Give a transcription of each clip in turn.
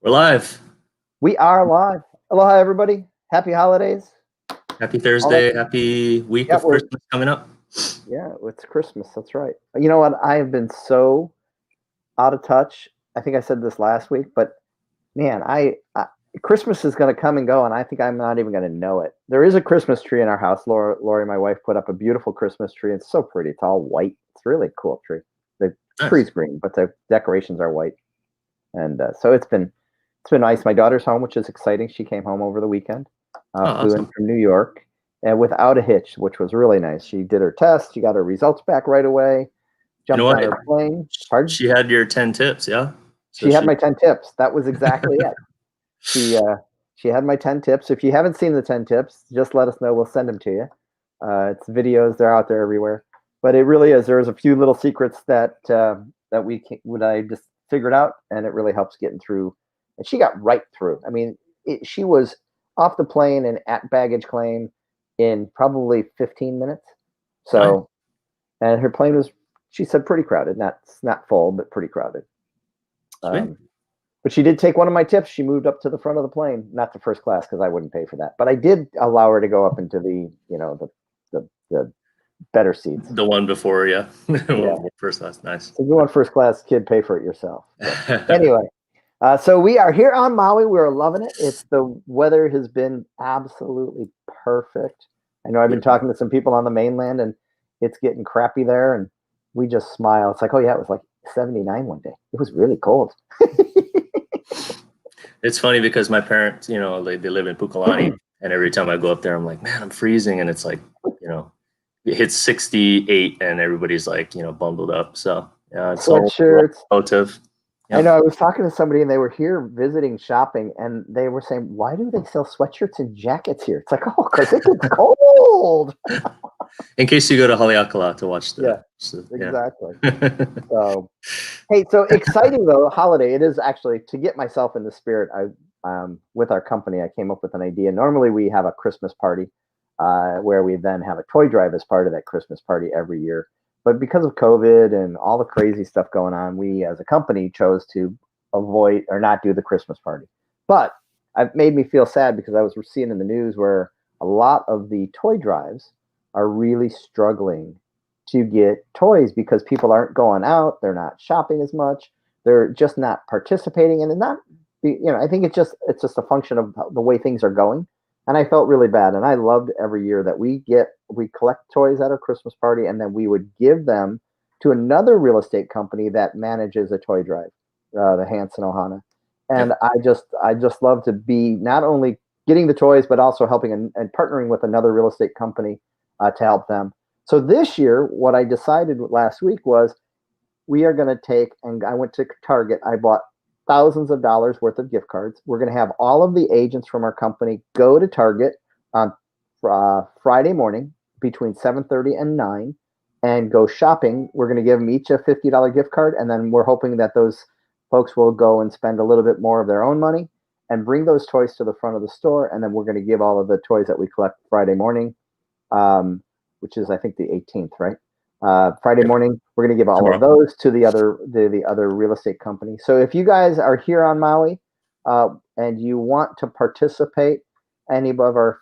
We're live. We are live. Aloha, everybody. Happy holidays. Happy Thursday. Happy week of Christmas coming up. Yeah, it's Christmas. That's right. You know what? I have been so out of touch. I think I said this last week, but man, Christmas is going to come and go, and I think I'm not even going to know it. There is a Christmas tree in our house. Lori, my wife, put up a beautiful Christmas tree. It's so pretty. It's all white. It's really a cool tree. The tree's green, but the decorations are white, and so it's been nice. My daughter's home, which is exciting. She came home over the weekend, flew in from New York, and without a hitch, which was really nice. She did her test. She got her results back right away. Jumped on her plane. Pardon? She had your 10 tips, yeah? So she had my 10 tips. That was exactly it. She had my 10 tips. If you haven't seen the 10 tips, just let us know. We'll send them to you. It's videos. They're out there everywhere. But it really is. There's a few little secrets that I just figured out, and it really helps getting through. And she got right through. I mean, she was off the plane and at baggage claim in probably 15 minutes. So, and her plane was, she said, pretty crowded. Not full, but pretty crowded. But she did take one of my tips. She moved up to the front of the plane, not the first class because I wouldn't pay for that. But I did allow her to go up into the better seats. The one before, yeah. First class, nice. So you want first class, kid, pay for it yourself. Anyway. So we are here on Maui. We're loving it. The weather has been absolutely perfect. I know I've been talking to some people on the mainland, and it's getting crappy there, and we just smile. It's like, oh yeah, it was like 79 one day. It was really cold. It's funny because my parents, they live in Pukalani, and every time I go up there, I'm like, man, I'm freezing, and it's like, it hits 68, and everybody's like, bundled up. So yeah, it's sweatshirts, relative. Yep. I know. I was talking to somebody, and they were here visiting, shopping, and they were saying, "Why do they sell sweatshirts and jackets here?" It's like, oh, because it gets cold. In case you go to Haleakala to watch exactly. So, hey, so exciting though, holiday. It is actually to get myself in the spirit. With our company, I came up with an idea. Normally, we have a Christmas party, where we then have a toy drive as part of that Christmas party every year. But because of COVID and all the crazy stuff going on, we as a company chose to avoid or not do the Christmas party. But it made me feel sad because I was seeing in the news where a lot of the toy drives are really struggling to get toys because people aren't going out. They're not shopping as much. They're just not participating. And I think it's just a function of the way things are going. And I felt really bad. And I loved every year that we collect toys at our Christmas party, and then we would give them to another real estate company that manages a toy drive, the Hanson Ohana. And yep. I just love to be not only getting the toys, but also helping and partnering with another real estate company to help them. So this year, what I decided last week was we are going to take, and I went to Target. I bought thousands of dollars worth of gift cards. We're going to have all of the agents from our company go to Target on Friday morning between 7:30 and 9 and go shopping. We're going to give them each a $50 gift card, and then we're hoping that those folks will go and spend a little bit more of their own money and bring those toys to the front of the store, and then we're going to give all of the toys that we collect Friday morning, which is I think the 18th, right? Friday morning, we're going to give all of those to the other real estate company. So if you guys are here on Maui and you want to participate, any of our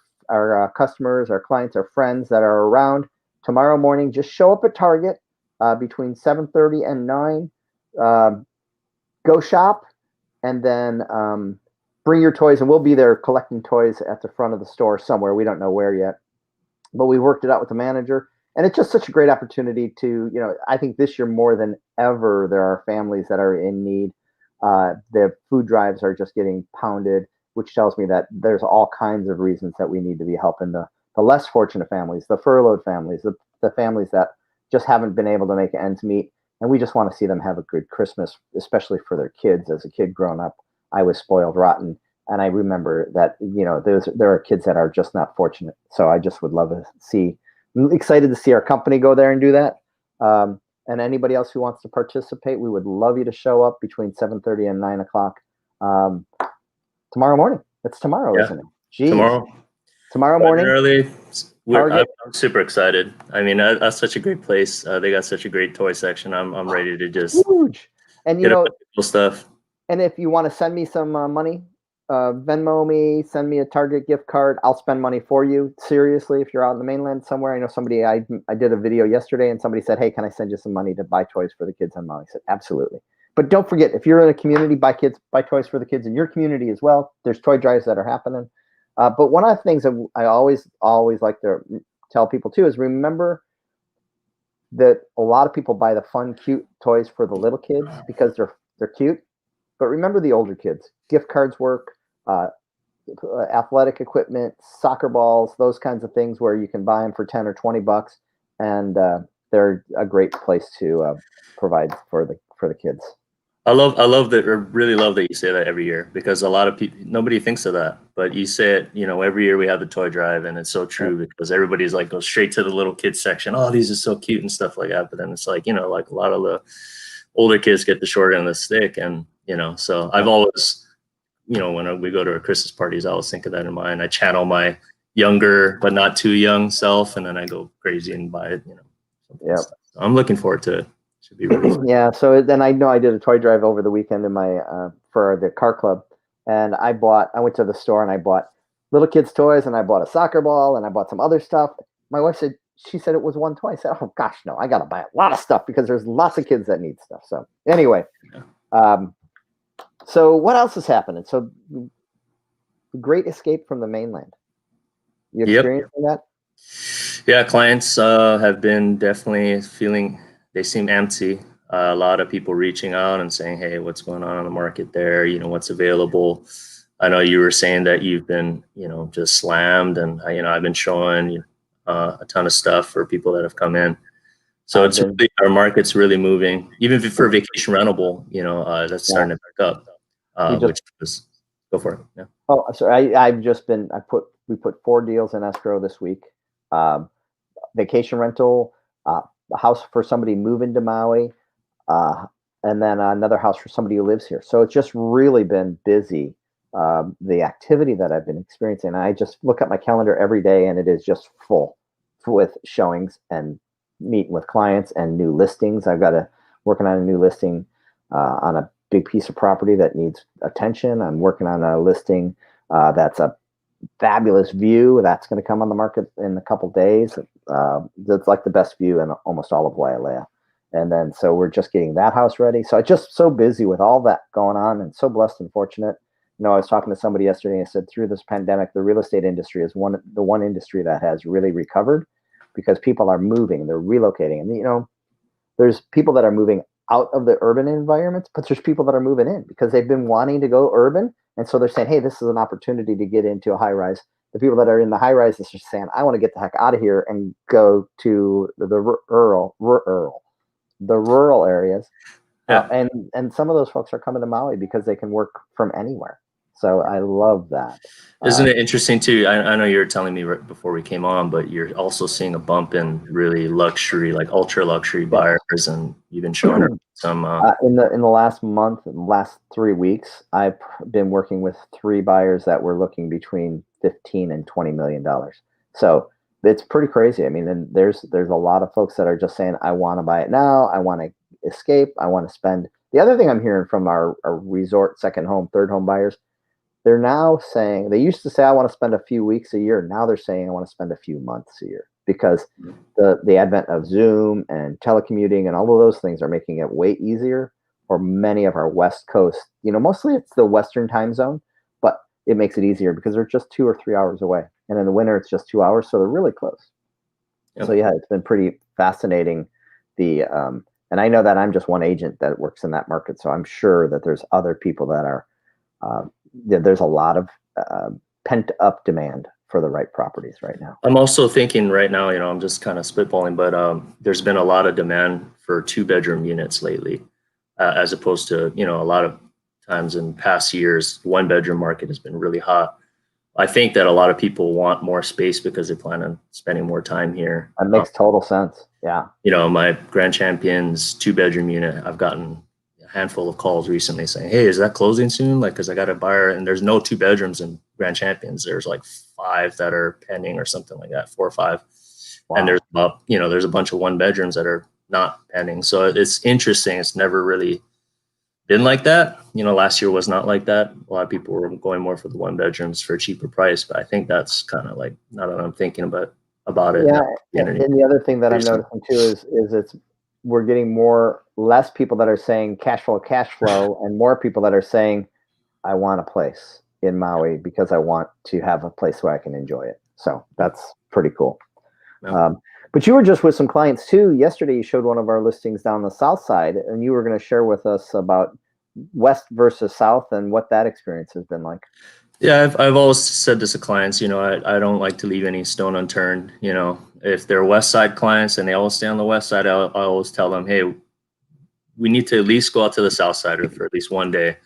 customers, our clients, our friends that are around tomorrow morning, just show up at Target between 7:30 and 9. Go shop, and then bring your toys, and we'll be there collecting toys at the front of the store somewhere. We don't know where yet, but we worked it out with the manager. And it's just such a great opportunity to, I think this year more than ever, there are families that are in need. The food drives are just getting pounded, which tells me that there's all kinds of reasons that we need to be helping the less fortunate families, the furloughed families, the families that just haven't been able to make ends meet. And we just want to see them have a good Christmas, especially for their kids. As a kid growing up, I was spoiled rotten. And I remember that, there are kids that are just not fortunate. So I just would love to see. I'm excited to see our company go there and do that. And anybody else who wants to participate, we would love you to show up between 7:30 and 9 o'clock tomorrow morning. It's tomorrow, isn't it? Jeez. Tomorrow morning. Early. I'm super excited. I mean, that's such a great place. They got such a great toy section. I'm ready to just huge. And cool stuff. And if you want to send me some money, Venmo me, send me a Target gift card. I'll spend money for you. Seriously, if you're out in the mainland somewhere, I know somebody. I did a video yesterday, and somebody said, "Hey, can I send you some money to buy toys for the kids on Maui?" I said, "Absolutely." But don't forget, if you're in a community, buy toys for the kids in your community as well. There's toy drives that are happening. But one of the things that I always like to tell people too is remember that a lot of people buy the fun, cute toys for the little kids because they're cute. But remember the older kids. Gift cards work. Athletic equipment, soccer balls, those kinds of things where you can buy them for 10 or 20 bucks, and they're a great place to provide for the kids. I love that. I really love that you say that every year, because a lot of people, nobody thinks of that, but you say it, every year we have the toy drive, and it's so true, because everybody's like, goes straight to the little kids section. Oh, these are so cute and stuff like that. But then it's like, like a lot of the older kids get the short end of the stick. And, so I've always, when we go to our Christmas parties, I always think of that in mind. I channel my younger, but not too young self, and then I go crazy and buy it, Yeah. So I'm looking forward to it. Should be really fun. Yeah. So then I know I did a toy drive over the weekend in my, for the car club, and I went to the store and I bought little kids' toys, and I bought a soccer ball, and I bought some other stuff. My wife said, she said it was one toy. I said, "Oh gosh, no, I got to buy a lot of stuff because there's lots of kids that need stuff." So anyway, so what else is happening? So great escape from the mainland. You experiencing that? Yeah, clients have been definitely feeling, they seem empty. A lot of people reaching out and saying, "Hey, what's going on the market there? What's available?" I know you were saying that you've been, just slammed, and I've been showing a ton of stuff for people that have come in. So really, our market's really moving, even for vacation rentable. That's starting to pick up, which is, go for it. Yeah. Oh, sorry. We put 4 deals in escrow this week. Vacation rental, a house for somebody moving to Maui, and then another house for somebody who lives here. So it's just really been busy. The activity that I've been experiencing, I just look at my calendar every day, and it is just full with showings and meeting with clients and new listings. Working on a new listing on a big piece of property that needs attention. I'm working on a listing that's a fabulous view that's going to come on the market in a couple days. That's like the best view in almost all of Wailea. And then so we're just getting that house ready. So I'm just so busy with all that going on, and so blessed and fortunate. I was talking to somebody yesterday, and I said, through this pandemic, the real estate industry is the one industry that has really recovered, because people are moving, they're relocating. And there's people that are moving out of the urban environments, but there's people that are moving in because they've been wanting to go urban. And so they're saying, "Hey, this is an opportunity to get into a high rise." The people that are in the high rise are saying, "I want to get the heck out of here and go to the rural areas." Yeah. And some of those folks are coming to Maui because they can work from anywhere. So I love that. Isn't it interesting too? I know you were telling me right before we came on, but you're also seeing a bump in really luxury, like ultra luxury buyers, and you've been showing some. In the last month, last 3 weeks, I've been working with 3 buyers that were looking between $15 and $20 million. So it's pretty crazy. I mean, and there's a lot of folks that are just saying, "I want to buy it now. I want to escape. I want to spend." The other thing I'm hearing from our resort, second home, third home buyers, they're now saying, they used to say, "I want to spend a few weeks a year." Now they're saying, "I want to spend a few months a year," because the advent of Zoom and telecommuting and all of those things are making it way easier for many of our West Coast. Mostly it's the Western time zone, but it makes it easier because they're just 2 or 3 hours away. And in the winter, it's just 2 hours. So they're really close. Yep. So yeah, it's been pretty fascinating. And I know that I'm just one agent that works in that market. So I'm sure that there's other people that are, there's a lot of pent up demand for the right properties right now. I'm also thinking right now, I'm just kind of spitballing, but there's been a lot of demand for 2-bedroom units lately, as opposed to, a lot of times in past years, 1-bedroom market has been really hot. I think that a lot of people want more space because they plan on spending more time here. That makes total sense. Yeah. My Grand Champion's 2-bedroom unit, I've gotten handful of calls recently saying, "Hey, is that closing soon?" Like, because I got a buyer, and there's no 2 bedrooms in Grand Champions. There's like 5 that are pending or something like that, 4 or 5. Wow. And there's about, there's a bunch of 1 bedrooms that are not pending. So it's interesting. It's never really been like that. Last year was not like that. A lot of people were going more for the 1 bedrooms for a cheaper price, but I think that's kind of like, now that I'm thinking about it. Yeah, and the other thing that I'm noticing too is we're getting less people that are saying cash flow, and more people that are saying I want a place in Maui because I want to have a place where I can enjoy it. So that's pretty cool. Yeah. But you were just with some clients too. Yesterday, you showed one of our listings down the south side, and you were going to share with us about west versus south and what that experience has been like. Yeah, I've always said this to clients, I don't like to leave any stone unturned. If they're West Side clients and they all stay on the West Side, I always tell them, hey, we need to at least go out to the South Side for at least one day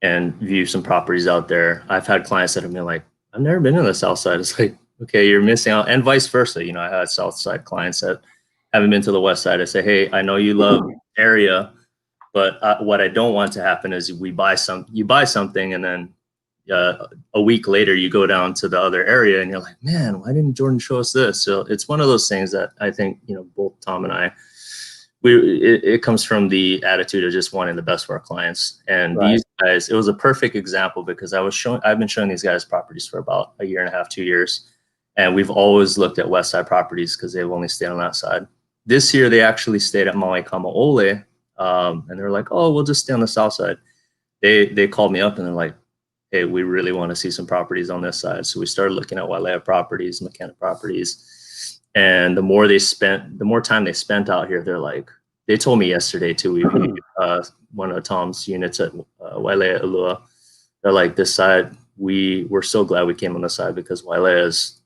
and view some properties out there. I've had clients that have been like, I've never been to the South Side. It's like, okay, you're missing out, and vice versa. I had South Side clients that haven't been to the West Side. I say, hey, I know you love area, but what I don't want to happen is you buy something, and then a week later you go down to the other area and you're like, man, why didn't Jordan show us this? So it's one of those things that I think, both Tom and I, it comes from the attitude of just wanting the best for our clients. And Right. These guys, it was a perfect example because I've been showing these guys properties for about a year and a half, 2 years. And we've always looked at West Side properties because they've only stayed on that side. This year, they actually stayed at Maui Kamaole. And they're like, oh, we'll just stay on the South Side. They called me up and they're like, hey, we really want to see some properties on this side. So we started looking at Wailea properties, McKenna properties. And the more time they spent out here, they're like, they told me yesterday too, we one of Tom's units at Wailea Ulua, they're like, this side, we're so glad we came on the side because Wailea is,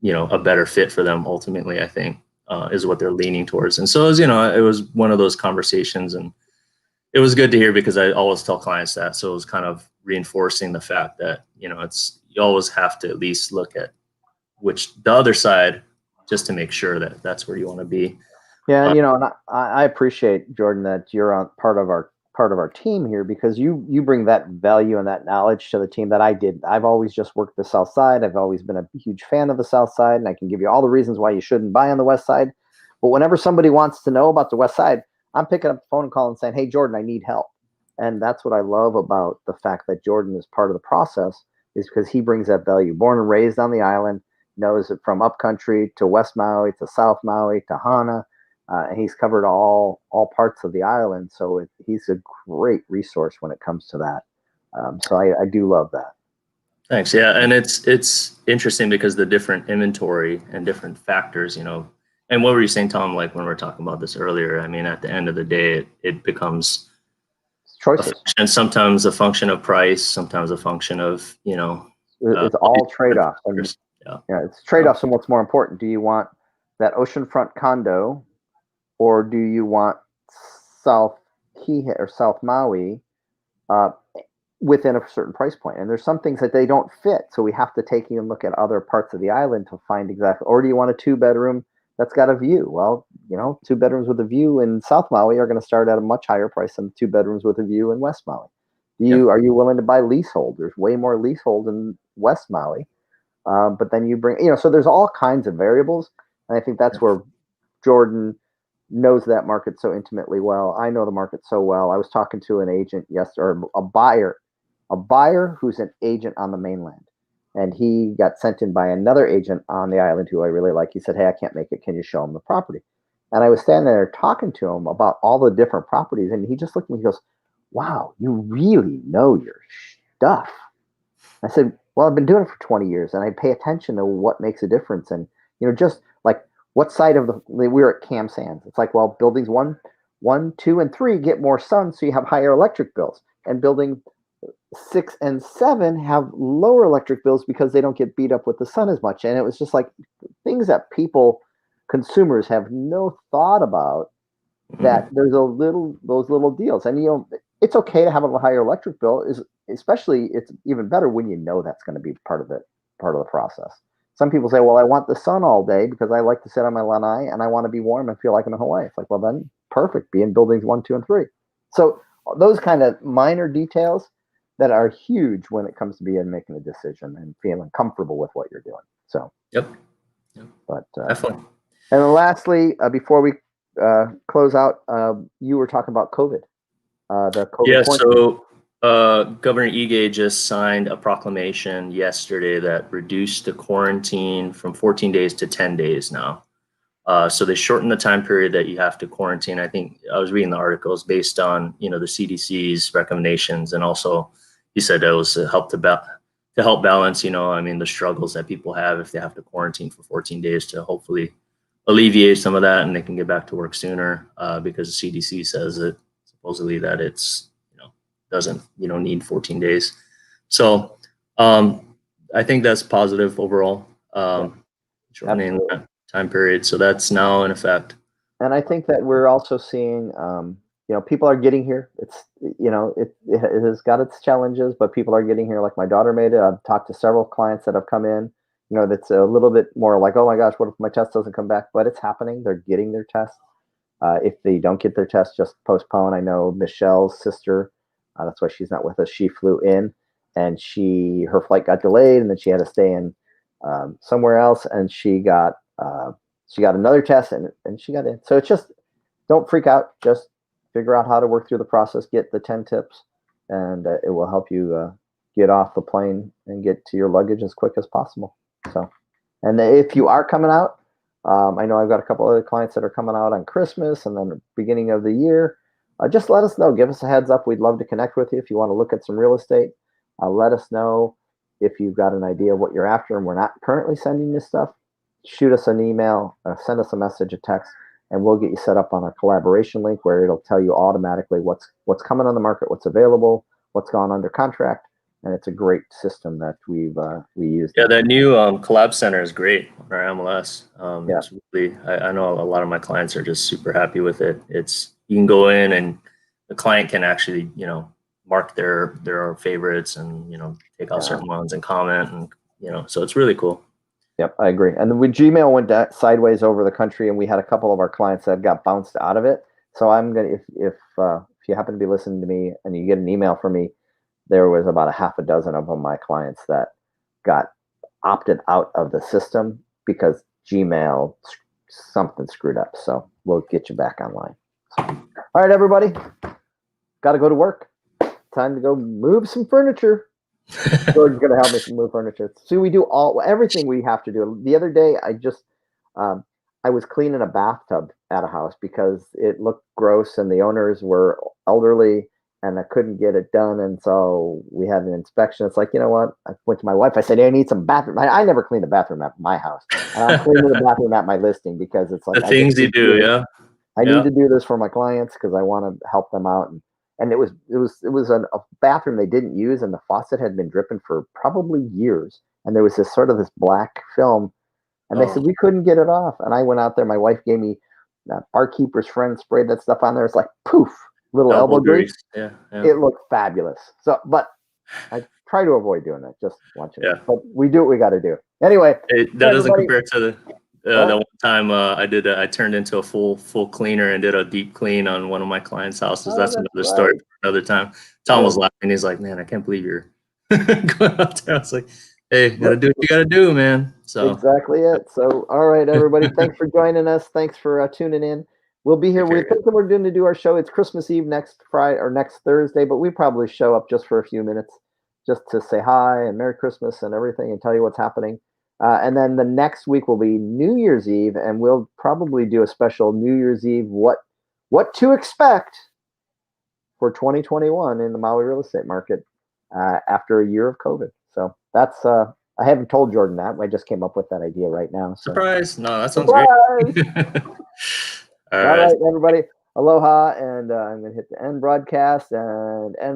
a better fit for them ultimately, I think, is what they're leaning towards. And so it was one of those conversations, and it was good to hear because I always tell clients that. So it was kind of reinforcing the fact that, you always have to at least look at the other side just to make sure that that's where you want to be. Yeah, and I appreciate, Jordan, that you're on part of our team here because you bring that value and that knowledge to the team that I did. I've always just worked the South Side. I've always been a huge fan of the South Side, and I can give you all the reasons why you shouldn't buy on the West Side. But whenever somebody wants to know about the West Side, I'm picking up the phone and calling and saying, hey, Jordan, I need help. And that's what I love about the fact that Jordan is part of the process, is because he brings that value. Born and raised on the island, knows it from upcountry to West Maui to South Maui to Hana. And he's covered all parts of the island. So he's a great resource when it comes to that. So I do love that. Thanks. Yeah. And it's interesting because the different inventory and different factors, and what were you saying, Tom, like when we were talking about this earlier? I mean, at the end of the day, it becomes choices. And sometimes a function of price, sometimes a function of, it's all trade-offs. Yeah, it's trade-offs. And what's more important? Do you want that oceanfront condo, or do you want South Kihei or South Maui within a certain price point? And there's some things that they don't fit, so we have to take and look at other parts of the island to find exactly. Or do you want a 2-bedroom that's got a view? Well, 2 bedrooms with a view in South Maui are going to start at a much higher price than 2 bedrooms with a view in West Maui. Are you willing to buy leasehold? There's way more leasehold in West Maui, but then you bring, so there's all kinds of variables, and I think that's where Jordan knows that market so intimately well. I know the market so well. I was talking to an agent yesterday, or a buyer who's an agent on the mainland. And he got sent in by another agent on the island who I really like. He said, hey, I can't make it. Can you show him the property? And I was standing there talking to him about all the different properties. And he just looked at me and he goes, wow, you really know your stuff. I said, well, I've been doing it for 20 years and I pay attention to what makes a difference. And, just like what side of we were at Cam Sands. It's like, well, buildings 1, 2, and 3 get more sun, so you have higher electric bills. And building 6 and 7 have lower electric bills because they don't get beat up with the sun as much. And it was just like things that consumers have no thought about, that there's those little deals. And, it's okay to have a higher electric bill, especially it's even better when that's going to be part of the process. Some people say, well, I want the sun all day because I like to sit on my lanai and I want to be warm and feel like I'm in Hawaii. It's like, well, then perfect. Be in buildings 1, 2, and 3. So those kind of minor details that are huge when it comes to making a decision and feeling comfortable with what you're doing. So, yep. But definitely. And then lastly, before we close out, you were talking about COVID. the COVID Yeah, quarantine? so Governor Ige just signed a proclamation yesterday that reduced the quarantine from 14 days to 10 days now. So they shortened the time period that you have to quarantine. I think I was reading the articles based on the CDC's recommendations, and also he said that was to help balance I mean the struggles that people have if they have to quarantine for 14 days to hopefully alleviate some of that and they can get back to work sooner because the CDC says that supposedly that it's doesn't need 14 days. So I think that's positive overall. Shortening that time period. So that's now in effect. And I think that we're also seeing, people are getting here. It's, it has got its challenges, but people are getting here. Like my daughter made it. I've talked to several clients that have come in, that's a little bit more like, oh my gosh, what if my test doesn't come back? But it's happening. They're getting their test. If they don't get their test, just postpone. I know Michelle's sister, that's why she's not with us. She flew in and her flight got delayed and then she had to stay in somewhere else, and she got another test and she got in. So it's just, don't freak out. Just figure out how to work through the process, get the 10 tips, and it will help you get off the plane and get to your luggage as quick as possible. So, and if you are coming out, I know I've got a couple other clients that are coming out on Christmas and then the beginning of the year. Just let us know. Give us a heads up. We'd love to connect with you. If you want to look at some real estate, let us know if you've got an idea of what you're after and we're not currently sending you stuff. Shoot us an email, send us a message, a text, and we'll get you set up on a collaboration link where it'll tell you automatically what's coming on the market, what's available, what's gone under contract. And it's a great system that we use. Yeah, that new collab center is great on our MLS. Yeah. It's really, I know a lot of my clients are just super happy with it. You can go in and the client can actually, mark their favorites and, take out certain ones and comment and, so it's really cool. Yep, I agree. And when Gmail went sideways over the country, and we had a couple of our clients that got bounced out of it. So I'm gonna, if you happen to be listening to me and you get an email from me, there was about a half a dozen of my clients that got opted out of the system because Gmail something screwed up. So we'll get you back online. So, all right, everybody, got to go to work. Time to go move some furniture. George's gonna help me move furniture. So we do everything we have to do. The other day, I was cleaning a bathtub at a house because it looked gross and the owners were elderly and I couldn't get it done. And so we had an inspection. It's like, you know what? I went to my wife. I said, hey, I need some bathroom. I never clean the bathroom at my house. And I'm cleaning the bathroom at my listing because it's like the things you do. Yeah. I need to do this for my clients because I want to help them out. And it was a bathroom they didn't use, and the faucet had been dripping for probably years. And there was this black film, and they said we couldn't get it off. And I went out there. My wife gave me barkeeper's friend sprayed that stuff on there. It's like poof, little elbow grease. Yeah. It looked fabulous. So, but I try to avoid doing that. Just watch it. Yeah. But we do what we got to do. Anyway, that doesn't compare to the one time I turned into a full cleaner and did a deep clean on one of my clients' houses. That's another story for another time. Tom was laughing. He's like, man, I can't believe you're going out there. I was like, hey, you gotta do what you gotta do, man. So exactly it. So all right, everybody, thanks for joining us. Thanks for tuning in. We'll be here. We're going to do our show. It's Christmas Eve next Friday or next Thursday, but we probably show up just for a few minutes just to say hi and Merry Christmas and everything and tell you what's happening. And then the next week will be New Year's Eve, and we'll probably do a special New Year's Eve what to expect for 2021 in the Maui real estate market after a year of COVID. So that's I haven't told Jordan that. I just came up with that idea right now. So. Surprise! No, that sounds great. All right, everybody. Aloha, and I'm going to hit the end broadcast and end.